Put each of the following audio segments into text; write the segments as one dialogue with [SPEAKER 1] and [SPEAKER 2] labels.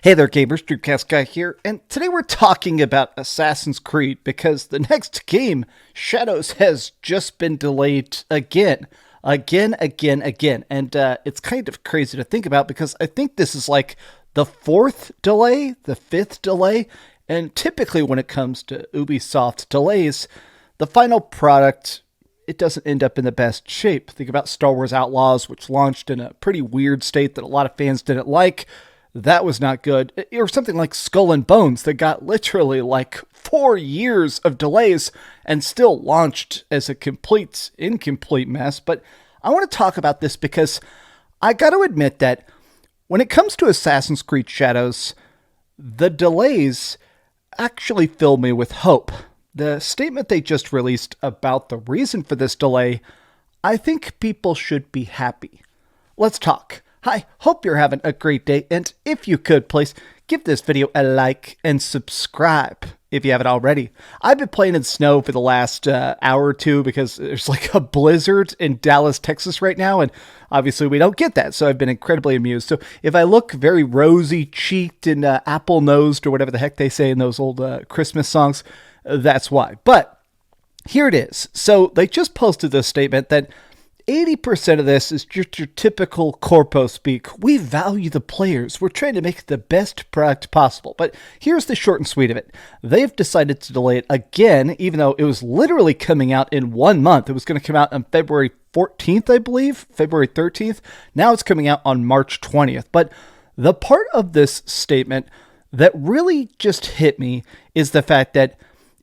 [SPEAKER 1] Hey there gamers, DreamcastGuy here, and today we're talking about Assassin's Creed because the next game, Shadows, has just been delayed again. And it's kind of crazy to think about because I think this is like the fourth delay, the fifth delay, and typically when it comes to Ubisoft delays, the final product, it doesn't end up in the best shape. Think about Star Wars Outlaws, which launched in a pretty weird state that a lot of fans didn't like. That was not good. Or something like Skull and Bones that got literally like 4 years of delays and still launched as a incomplete mess. But I want to talk about this because I got to admit that when it comes to Assassin's Creed Shadows, the delays actually fill me with hope. The statement they just released about the reason for this delay, I think people should be happy. Let's talk. Hi, hope you're having a great day, and if you could, please give this video a like and subscribe if you haven't already. I've been playing in snow for the last hour or two because there's like a blizzard in Dallas, Texas right now, and obviously we don't get that, so I've been incredibly amused. So if I look very rosy-cheeked and apple-nosed or whatever the heck they say in those old Christmas songs, that's why. But here it is. So they just posted this statement that 80% of this is just your typical corpo speak. We value the players. We're trying to make the best product possible. But here's the short and sweet of it. They've decided to delay it again, even though it was literally coming out in 1 month. It was going to come out on February 14th, I believe, February 13th. Now it's coming out on March 20th. But the part of this statement that really just hit me is the fact that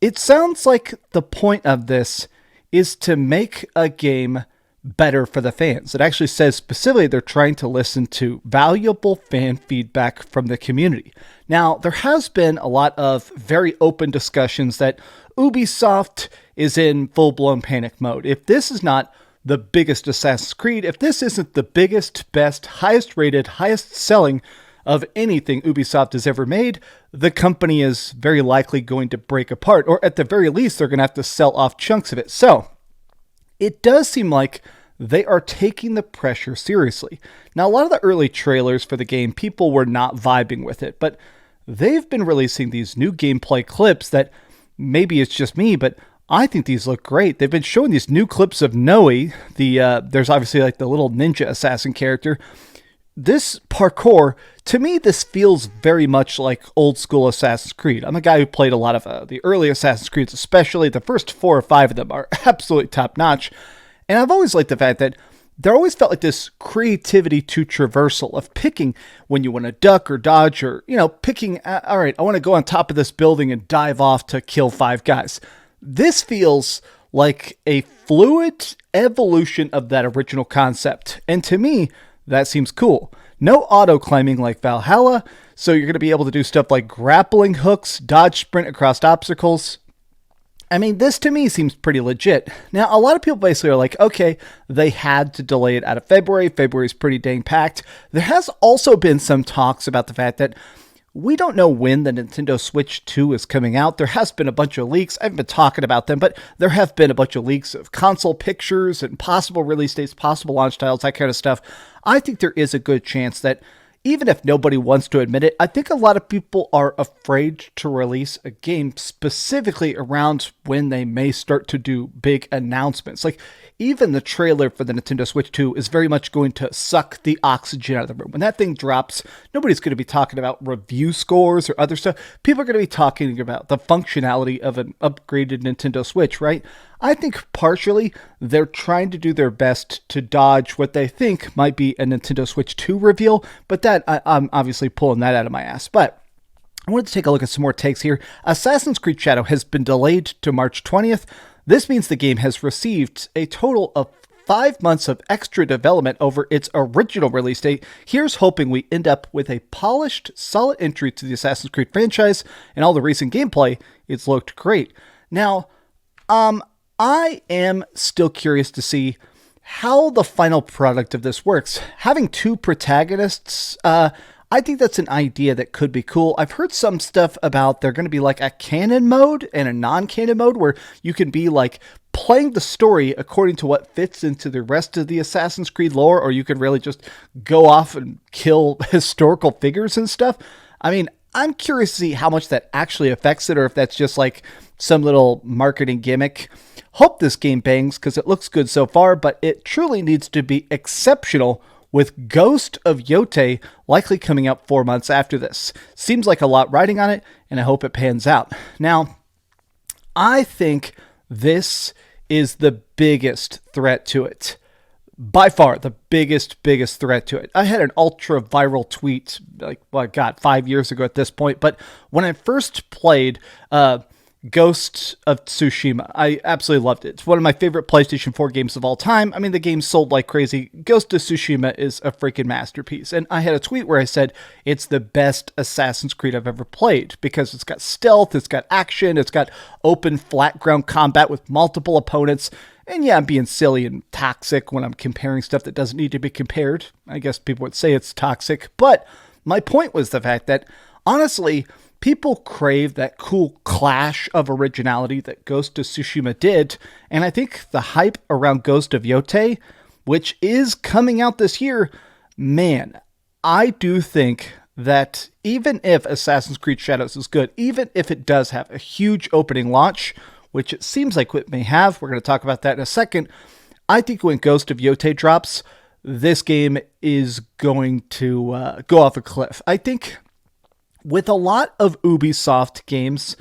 [SPEAKER 1] it sounds like the point of this is to make a game better for the fans. It actually says specifically they're trying to listen to valuable fan feedback from the community. Now, there has been a lot of very open discussions that Ubisoft is in full-blown panic mode. If this is not the biggest Assassin's Creed, if this isn't the biggest, best, highest rated, highest selling of anything Ubisoft has ever made, the company is very likely going to break apart, or at the very least, they're going to have to sell off chunks of it. So, it does seem like they are taking the pressure seriously. Now, a lot of the early trailers for the game, people were not vibing with it, but they've been releasing these new gameplay clips that maybe it's just me, but I think these look great. They've been showing these new clips of Naoe. There's obviously like the little ninja assassin character. This Parkour, to me, this feels very much like old school Assassin's Creed. I'm a guy who played a lot of the early Assassin's Creeds, especially the first 4 or 5 of them are absolutely top notch. And I've always liked the fact that there always felt like this creativity to traversal of picking when you want to duck or dodge or, picking, all right, I want to go on top of this building and dive off to kill 5 guys. This feels like a fluid evolution of that original concept. And to me, that seems cool. No auto-climbing like Valhalla, so you're going to be able to do stuff like grappling hooks, dodge sprint across obstacles. I mean, this to me seems pretty legit. Now, a lot of people basically are like, okay, they had to delay it out of February. February's pretty dang packed. There has also been some talks about the fact that we don't know when the Nintendo Switch 2 is coming out. There has been a bunch of leaks. I haven't been talking about them, but there have been a bunch of leaks of console pictures and possible release dates, possible launch titles, that kind of stuff. I think there is a good chance that even if nobody wants to admit it, I think a lot of people are afraid to release a game specifically around when they may start to do big announcements. Like, even the trailer for the Nintendo Switch 2 is very much going to suck the oxygen out of the room. When that thing drops, nobody's going to be talking about review scores or other stuff. People are going to be talking about the functionality of an upgraded Nintendo Switch, right? I think partially they're trying to do their best to dodge what they think might be a Nintendo Switch 2 reveal, but that I'm obviously pulling that out of my ass. But I wanted to take a look at some more takes here. Assassin's Creed Shadow has been delayed to March 20th. This means the game has received a total of 5 months of extra development over its original release date. Here's hoping we end up with a polished, solid entry to the Assassin's Creed franchise, and all the recent gameplay, it's looked great. Now, I am still curious to see how the final product of this works. Having 2 protagonists, I think that's an idea that could be cool. I've heard some stuff about there going to be like a canon mode and a non-canon mode where you can be like playing the story according to what fits into the rest of the Assassin's Creed lore, or you could really just go off and kill historical figures and stuff. I mean, I'm curious to see how much that actually affects it or if that's just like some little marketing gimmick. Hope this game bangs because it looks good so far, but it truly needs to be exceptional with Ghost of Yotei likely coming out 4 months after this. Seems like a lot riding on it, and I hope it pans out. Now, I think this is the biggest threat to it. By far, the biggest threat to it. I had an ultra viral tweet, like, well, God, 5 years ago at this point. But when I first played Ghost of Tsushima, I absolutely loved it. It's one of my favorite PlayStation 4 games of all time. I mean, the game sold like crazy. Ghost of Tsushima is a freaking masterpiece. And I had a tweet where I said, it's the best Assassin's Creed I've ever played because it's got stealth, it's got action, it's got open flat ground combat with multiple opponents. And yeah, I'm being silly and toxic when I'm comparing stuff that doesn't need to be compared. I guess people would say it's toxic. But my point was the fact that, honestly, people crave that cool clash of originality that Ghost of Tsushima did. And I think the hype around Ghost of Yotei, which is coming out this year, man, I do think that even if Assassin's Creed Shadows is good, even if it does have a huge opening launch, which it seems like it may have. We're going to talk about that in a second. I think when Ghost of Yotei drops, this game is going to go off a cliff. I think with a lot of Ubisoft games,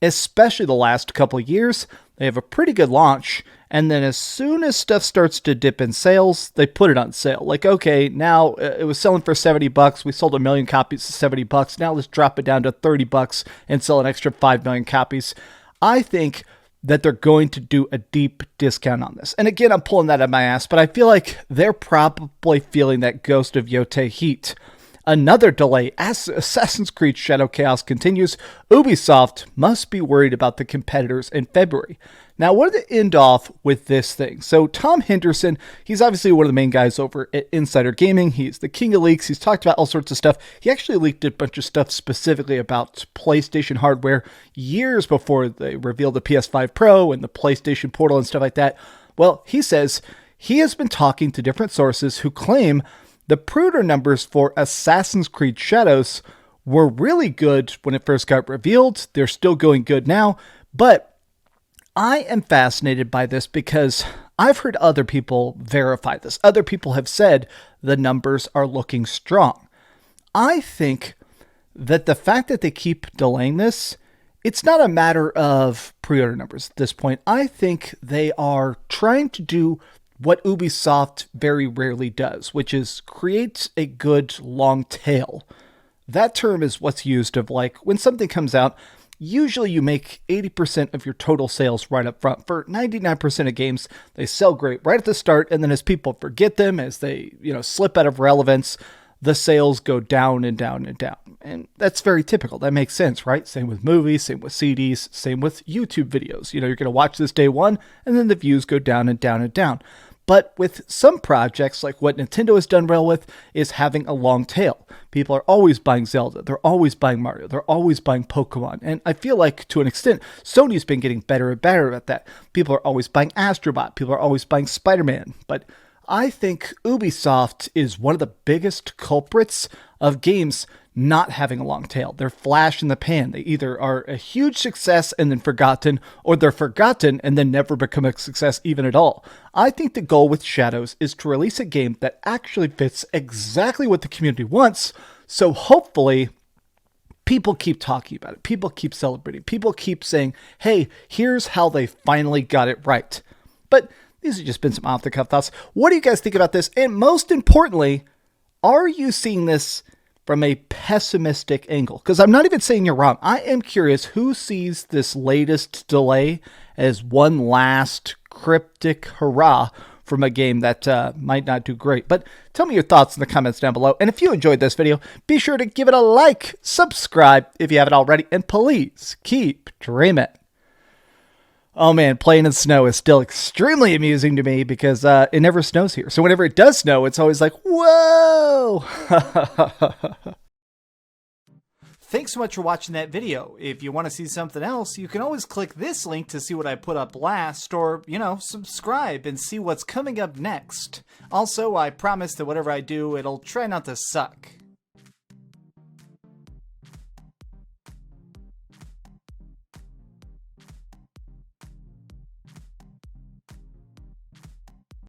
[SPEAKER 1] especially the last couple of years, they have a pretty good launch, and then as soon as stuff starts to dip in sales, they put it on sale. Like, okay, now it was selling for $70. We sold 1 million copies for $70. Now let's drop it down to $30 and sell an extra 5 million copies. I think that they're going to do a deep discount on this. And again, I'm pulling that out of my ass, but I feel like they're probably feeling that Ghost of Yotei heat. Another delay as Assassin's Creed Shadow Chaos continues. Ubisoft must be worried about the competitors in February. Now, I wanted to end off with this thing. So Tom Henderson, he's obviously one of the main guys over at Insider Gaming. He's the king of leaks. He's talked about all sorts of stuff. He actually leaked a bunch of stuff specifically about PlayStation hardware years before they revealed the PS5 Pro and the PlayStation Portal and stuff like that. Well, he says he has been talking to different sources who claim the pre-order numbers for Assassin's Creed Shadows were really good when it first got revealed. They're still going good now, but I am fascinated by this because I've heard other people verify this. Other people have said the numbers are looking strong. I think that the fact that they keep delaying this, it's not a matter of pre-order numbers at this point. I think they are trying to do what Ubisoft very rarely does, which is create a good long tail. That term is what's used of like when something comes out, usually you make 80% of your total sales right up front. For 99% of games, they sell great right at the start, and then as people forget them, as they, slip out of relevance, the sales go down and down and down. And that's very typical. That makes sense, right? Same with movies, same with CDs, same with YouTube videos. You're going to watch this day one, and then the views go down and down and down. But with some projects, like what Nintendo has done well with, is having a long tail. People are always buying Zelda. They're always buying Mario. They're always buying Pokemon. And I feel like, to an extent, Sony's been getting better and better at that. People are always buying Astrobot. People are always buying Spider-Man. But I think Ubisoft is one of the biggest culprits of games not having a long tail. They're flash in the pan. They either are a huge success and then forgotten, or they're forgotten and then never become a success even at all. I think the goal with Shadows is to release a game that actually fits exactly what the community wants, so hopefully people keep talking about it. People keep celebrating. People keep saying, hey, here's how they finally got it right. But these have just been some off-the-cuff thoughts. What do you guys think about this? And most importantly, are you seeing this from a pessimistic angle? Because I'm not even saying you're wrong. I am curious who sees this latest delay as one last cryptic hurrah from a game that might not do great. But tell me your thoughts in the comments down below. And if you enjoyed this video, be sure to give it a like, subscribe if you haven't already, and please keep dreaming. Oh man, playing in snow is still extremely amusing to me because it never snows here. So whenever it does snow, it's always like, whoa! Thanks so much for watching that video. If you want to see something else, you can always click this link to see what I put up last, or, subscribe and see what's coming up next. Also, I promise that whatever I do, it'll try not to suck.